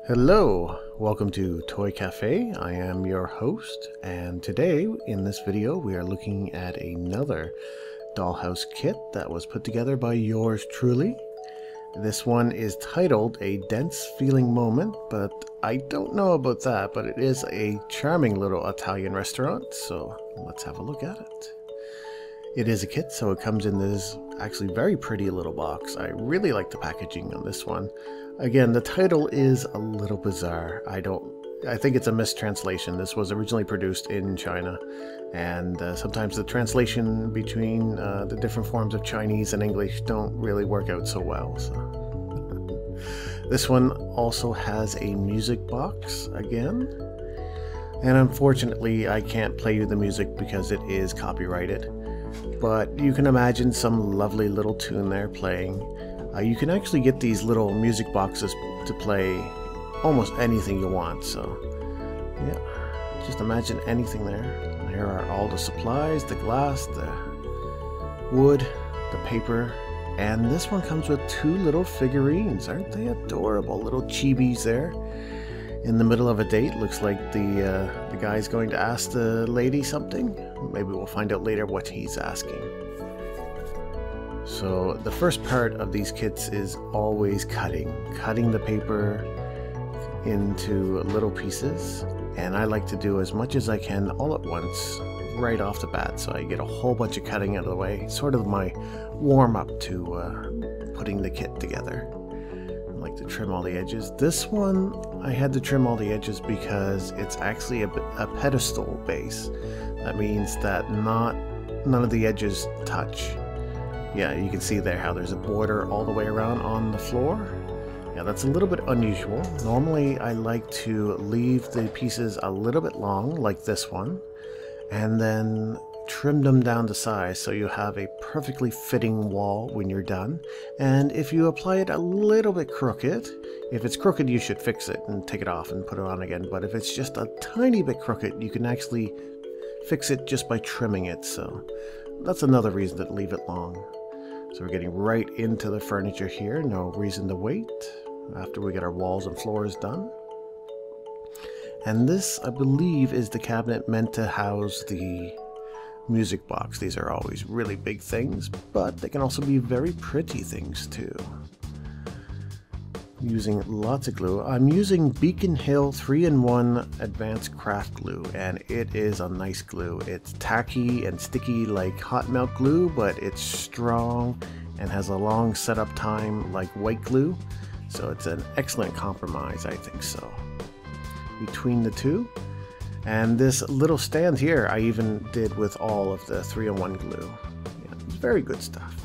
Hello, welcome to Toy Cafe. I am your host, and today in this video we are looking at another dollhouse kit that was put together by yours truly. This one is titled A Dense Feeling Moment, but I don't know about that, but it is a charming little Italian restaurant, so let's have a look at it. It is a kit, so it comes in this actually very pretty little box. I really like the packaging on this one. Again, the title is a little bizarre. I think it's a mistranslation. This was originally produced in China, and sometimes the translation between the different forms of Chinese and English don't really work out so well. So. This one also has a music box again, and unfortunately I can't play you the music because it is copyrighted. But you can imagine some lovely little tune there playing. You can actually get these little music boxes to play almost anything you want, so yeah, just imagine anything there. And here are all the supplies, the glass, the wood, the paper, and this one comes with two little figurines. Aren't they adorable? Little chibis there. In the middle of a date, looks like the guy's going to ask the lady something. Maybe we'll find out later what he's asking. So the first part of these kits is always cutting the paper into little pieces, and I like to do as much as I can all at once right off the bat, so I get a whole bunch of cutting out of the way. Sort of my warm-up to putting the kit together. I like to trim all the edges. This one I had to trim all the edges because it's actually a pedestal base. That means that none of the edges touch. Yeah, you can see there how there's a border all the way around on the floor. Yeah, that's a little bit unusual. Normally I like to leave the pieces a little bit long, like this one, and then trim them down to size so you have a perfectly fitting wall when you're done. And if you apply it a little bit crooked, if it's crooked you should fix it and take it off and put it on again, but if it's just a tiny bit crooked you can actually fix it just by trimming it, so that's another reason to leave it long. So we're getting right into the furniture here, no reason to wait after we get our walls and floors done. And this, I believe, is the cabinet meant to house the music box. These are always really big things, but they can also be very pretty things too. Using lots of glue. I'm using Beacon Hill 3-in-1 Advanced Craft Glue, and it is a nice glue. It's tacky and sticky like hot melt glue, but it's strong and has a long setup time like white glue, so it's an excellent compromise, I think so, between the two. And this little stand here I even did with all of the 3-in-1 glue. Yeah, very good stuff.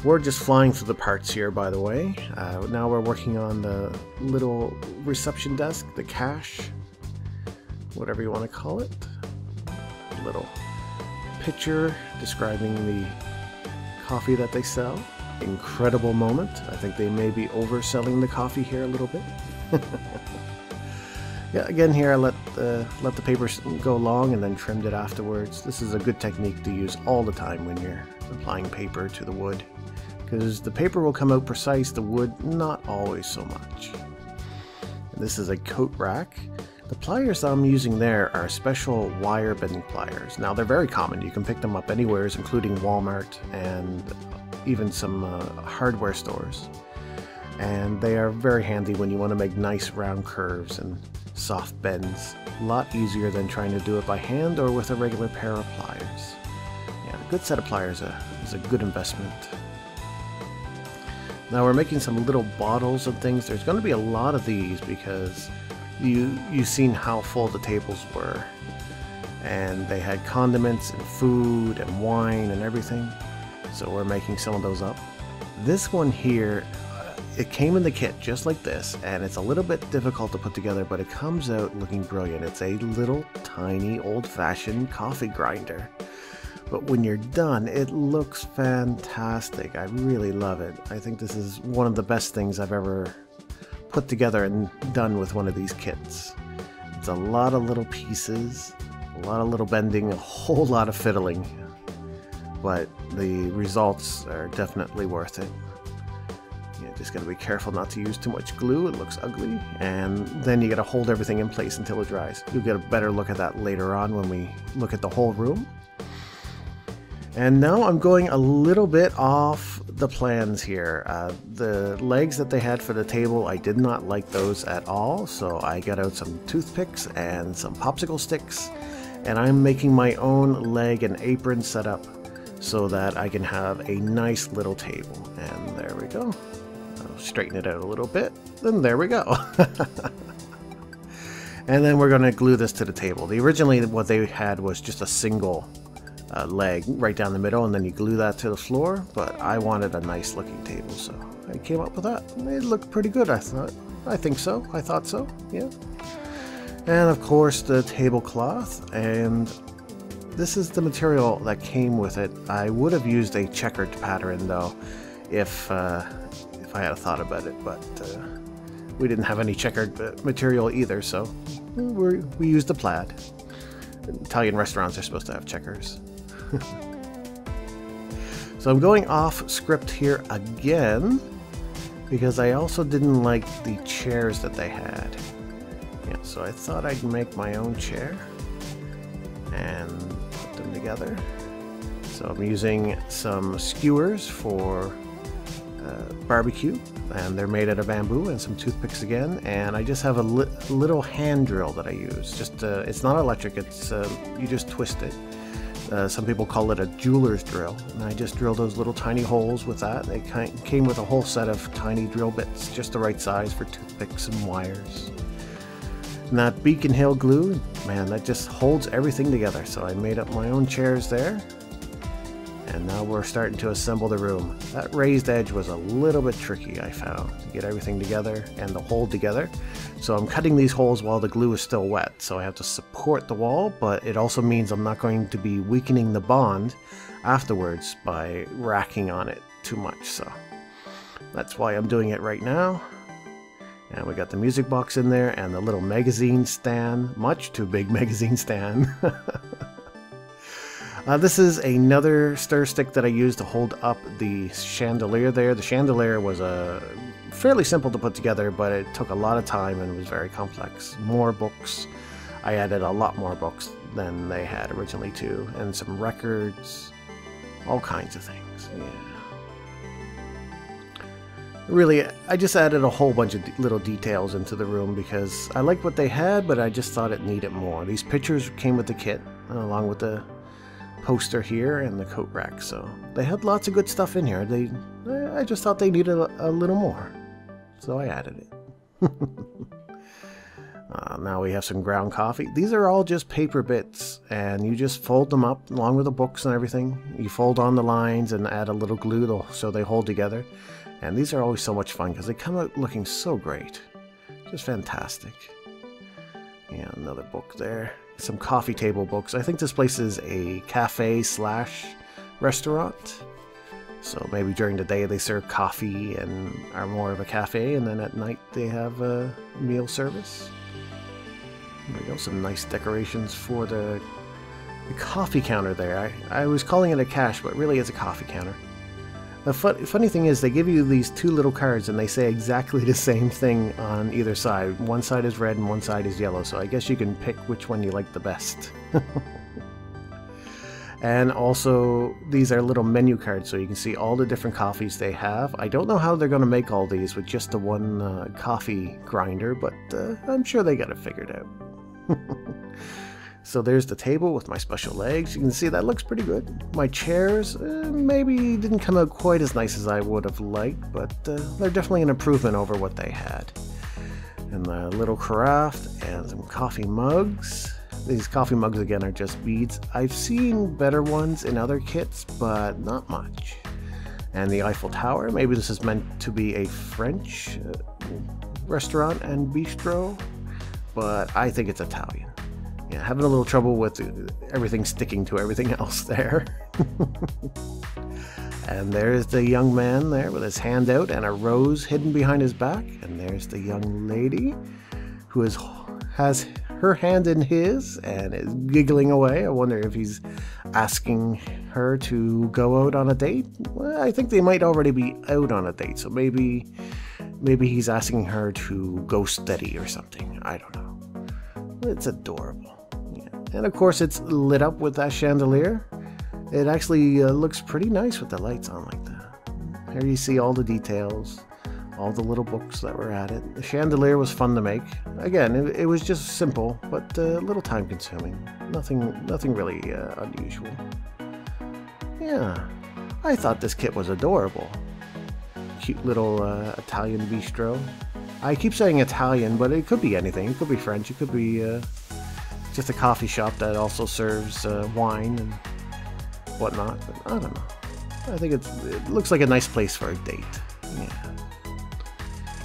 We're just flying through the parts here, by the way. Now we're working on the little reception desk, the cash, whatever you want to call it. A little picture describing the coffee that they sell. Incredible moment. I think they may be overselling the coffee here a little bit. Yeah, again here I let the paper go long and then trimmed it afterwards. This is a good technique to use all the time when you're applying paper to the wood, because the paper will come out precise, the wood not always so much. And this is a coat rack. The pliers I'm using there are special wire bending pliers. Now they're very common, you can pick them up anywhere, including Walmart and even some hardware stores. And they are very handy when you want to make nice round curves and soft bends. A lot easier than trying to do it by hand or with a regular pair of pliers. Yeah, a good set of pliers is a good investment. Now we're making some little bottles of things. There's going to be a lot of these because you've seen how full the tables were, and they had condiments and food and wine and everything, so we're making some of those up. This one here, it came in the kit just like this, and it's a little bit difficult to put together, but it comes out looking brilliant. It's a little tiny old-fashioned coffee grinder, but when you're done it looks fantastic. I really love it. I think this is one of the best things I've ever put together and done with one of these kits. It's a lot of little pieces, a lot of little bending, a whole lot of fiddling, but the results are definitely worth it. Just gotta be careful not to use too much glue, it looks ugly. And then you gotta hold everything in place until it dries. You'll get a better look at that later on when we look at the whole room. And now I'm going a little bit off the plans here. The legs that they had for the table, I did not like those at all. So I got out some toothpicks and some popsicle sticks. And I'm making my own leg and apron setup so that I can have a nice little table. And there we go. I'll straighten it out a little bit. Then there we go. And then we're going to glue this to the table. Originally what they had was just a single leg right down the middle, and then you glue that to the floor, but I wanted a nice looking table, so I came up with that. It looked pretty good, I thought. I thought so, yeah. And of course the tablecloth, and this is the material that came with it. I would have used a checkered pattern though if I had thought about it, but we didn't have any checkered material either, so we used the plaid. Italian restaurants are supposed to have checkers. So I'm going off script here again because I also didn't like the chairs that they had. Yeah, so I thought I'd make my own chair and put them together. So I'm using some skewers for barbecue, and they're made out of bamboo, and some toothpicks again, and I just have a little hand drill that I use. Just it's not electric, it's you just twist it. Some people call it a jeweler's drill, and I just drill those little tiny holes with that. They came with a whole set of tiny drill bits, just the right size for toothpicks and wires. And that Beacon Hill glue, man, that just holds everything together. So I made up my own chairs there. And now we're starting to assemble the room. That raised edge was a little bit tricky, I found, to get everything together and the hold together. So I'm cutting these holes while the glue is still wet, so I have to support the wall, but it also means I'm not going to be weakening the bond afterwards by racking on it too much. So that's why I'm doing it right now. And we got the music box in there and the little magazine stand, much too big magazine stand. This is another stir stick that I used to hold up the chandelier there. The chandelier was fairly simple to put together, but it took a lot of time and it was very complex. More books. I added a lot more books than they had originally too, and some records, all kinds of things. Yeah. Really, I just added a whole bunch of little details into the room because I liked what they had, but I just thought it needed more. These pictures came with the kit, along with the poster here and the coat rack, so they had lots of good stuff in here. I just thought they needed a little more, so I added it. Now we have some ground coffee. These are all just paper bits, and you just fold them up along with the books and everything. You fold on the lines and add a little glue so they hold together. And these are always so much fun because they come out looking so great. Just fantastic. Yeah, another book there. Some coffee table books. I think this place is a cafe / restaurant. So maybe during the day they serve coffee and are more of a cafe, and then at night they have a meal service. There we go, some nice decorations for the coffee counter there. I was calling it a cash, but really it's a coffee counter. The funny thing is they give you these two little cards and they say exactly the same thing on either side. One side is red and one side is yellow, so I guess you can pick which one you like the best. And also these are little menu cards, so you can see all the different coffees they have. I don't know how they're going to make all these with just the one coffee grinder, but I'm sure they got it figured out. So there's the table with my special legs. You can see that looks pretty good. My chairs maybe didn't come out quite as nice as I would have liked, but they're definitely an improvement over what they had. And the little carafe and some coffee mugs. These coffee mugs again are just beads. I've seen better ones in other kits, but not much. And the Eiffel Tower. Maybe this is meant to be a French restaurant and bistro, but I think it's Italian. Yeah, having a little trouble with everything sticking to everything else there. And there's the young man there with his hand out and a rose hidden behind his back. And there's the young lady who has her hand in his and is giggling away. I wonder if he's asking her to go out on a date. Well, I think they might already be out on a date, so maybe he's asking her to go steady or something. I don't know. It's adorable. Yeah. And of course it's lit up with that chandelier. It actually looks pretty nice with the lights on like that. Here you see all the details, all the little books that were at it. The chandelier was fun to make. Again, it was just simple, but a little time consuming. Nothing really unusual. Yeah, I thought this kit was adorable. Cute little Italian bistro. I keep saying Italian, but it could be anything. It could be French. It could be just a coffee shop that also serves wine and whatnot. But I don't know. I think it looks like a nice place for a date. Yeah.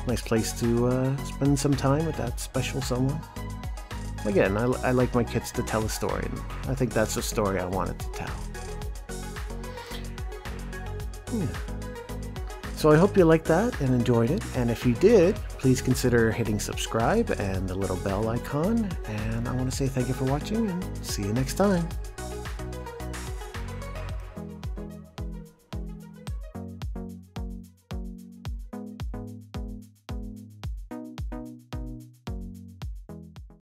Nice place to spend some time with that special someone. Again, I like my kits to tell a story, and I think that's the story I wanted to tell. Yeah. So I hope you liked that and enjoyed it, and if you did, please consider hitting subscribe and the little bell icon, and I want to say thank you for watching, and see you next time.